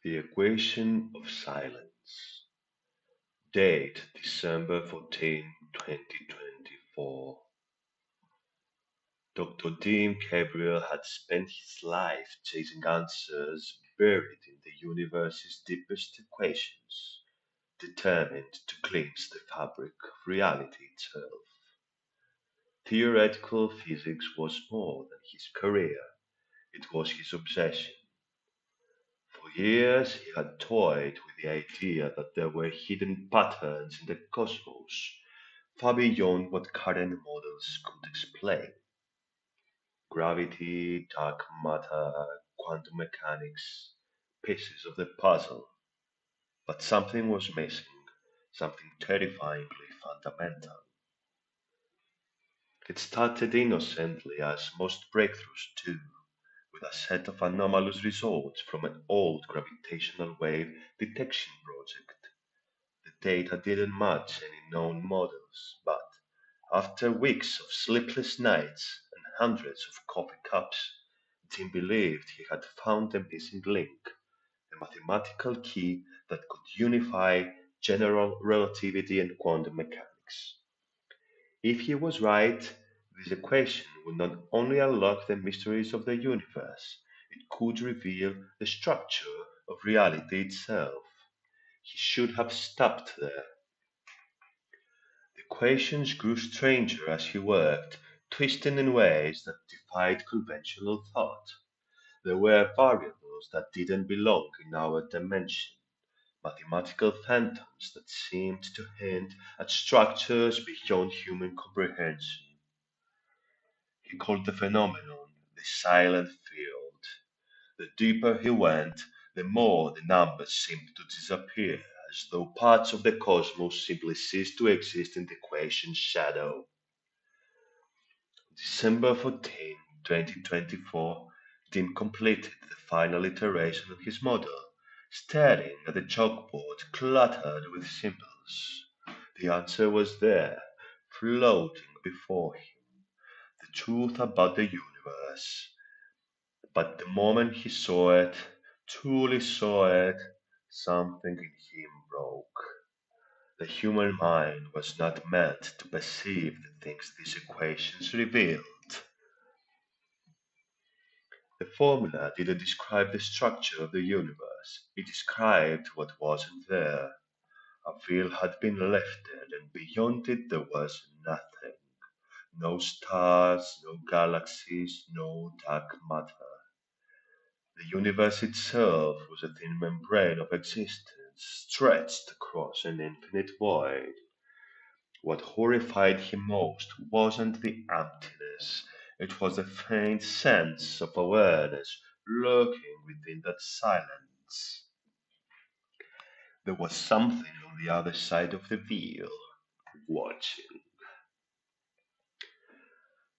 The Equation of Silence. Date December 14, 2024. Dr. Dean Gabriel had spent his life chasing answers buried in the universe's deepest equations, determined to glimpse the fabric of reality itself. Theoretical physics was more than his career, it was his obsession. For years he had toyed with the idea that there were hidden patterns in the cosmos, far beyond what current models could explain. Gravity, dark matter, quantum mechanics, pieces of the puzzle. But something was missing, something terrifyingly fundamental. It started innocently, as most breakthroughs do, with a set of anomalous results from an old gravitational wave detection project. The data didn't match any known models, but after weeks of sleepless nights and hundreds of coffee cups, Tim believed he had found the missing link, a mathematical key that could unify general relativity and quantum mechanics. If he was right, this equation would not only unlock the mysteries of the universe, it could reveal the structure of reality itself. He should have stopped there. The equations grew stranger as he worked, twisting in ways that defied conventional thought. There were variables that didn't belong in our dimension, mathematical phantoms that seemed to hint at structures beyond human comprehension. He called the phenomenon the silent field. The deeper he went, the more the numbers seemed to disappear, as though parts of the cosmos simply ceased to exist in the equation's shadow. December 14, 2024, Tim completed the final iteration of his model, staring at the chalkboard cluttered with symbols. The answer was there, floating before him, the truth about the universe. But the moment he saw it, truly saw it, something in him broke. The human mind was not meant to perceive the things these equations revealed. The formula didn't describe the structure of the universe, it described what wasn't there. A veil had been lifted, and beyond it there was nothing. No stars, no galaxies, no dark matter. The universe itself was a thin membrane of existence stretched across an infinite void. What horrified him most wasn't the emptiness, it was the faint sense of awareness lurking within that silence. There was something on the other side of the veil, watching.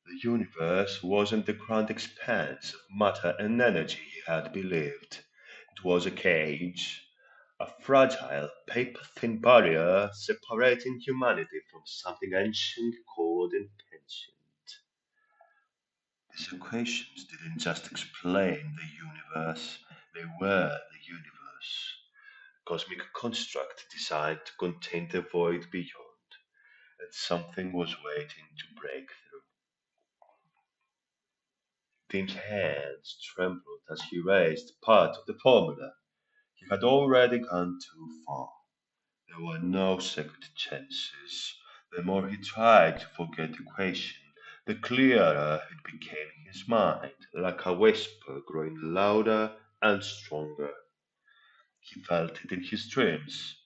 The universe wasn't the grand expanse of matter and energy he had believed. It was a cage, a fragile, paper-thin barrier separating humanity from something ancient, cold, and ancient. These equations didn't just explain the universe, they were the universe. A cosmic construct designed to contain the void beyond, and something was waiting to break through. Tim's hands trembled as he raised part of the formula. He had already gone too far. There were no second chances. The more he tried to forget the equation, the clearer it became in his mind, like a whisper growing louder and stronger. He felt it in his dreams,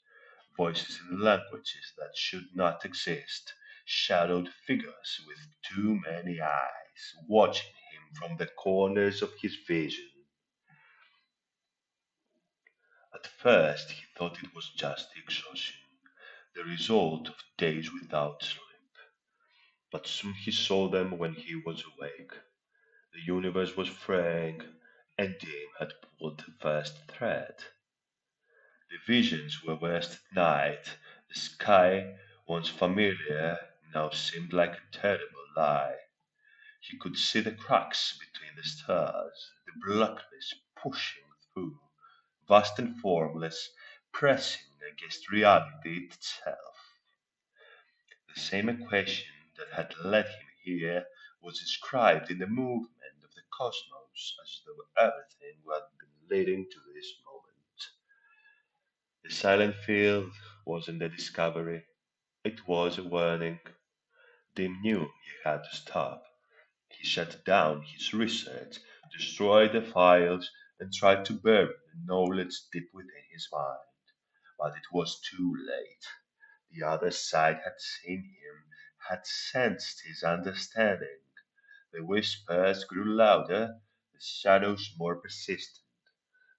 voices in languages that should not exist, shadowed figures with too many eyes, watching him from the corners of his vision. At first he thought it was just exhaustion, the result of days without sleep. But soon he saw them when he was awake. The universe was fraying, and Dim had pulled the first thread. The visions were worst at night. The sky, once familiar, now seemed like a terrible lie. He could see the cracks between the stars, the blackness pushing through, vast and formless, pressing against reality itself. The same equation that had led him here was described in the movement of the cosmos as though everything had been leading to this moment. The silent field wasn't a discovery, it was a warning. Dim knew he had to stop. He shut down his research, destroyed the files, and tried to bury the knowledge deep within his mind. But it was too late. The other side had seen him, had sensed his understanding. The whispers grew louder, the shadows more persistent.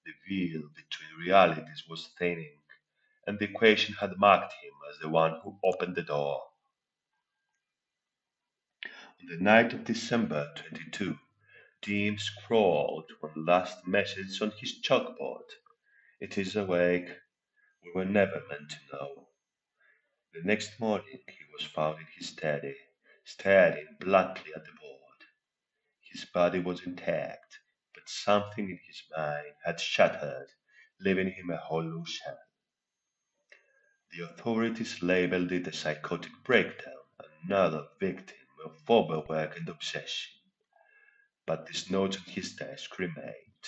The veil between realities was thinning, and the equation had marked him as the one who opened the door. On the night of December 22, Dean scrawled one last message on his chalkboard. It is awake. We were never meant to know. The next morning he was found in his study, staring blankly at the board. His body was intact, but something in his mind had shattered, leaving him a hollow shell. The authorities labeled it a psychotic breakdown, another victim of overwork and obsession. But these notes on his desk remained,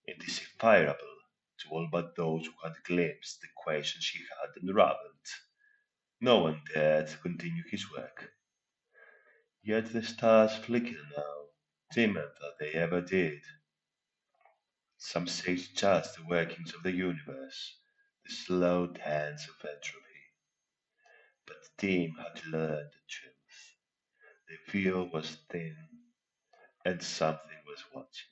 indecipherable to all but those who had glimpsed the equations he had unraveled. No one dared to continue his work. Yet the stars flicker now, dimmer than they ever did. Some say it's just the workings of the universe, the slow dance of entropy. But Tim had learned the truth. The veil was thin, and something was watching.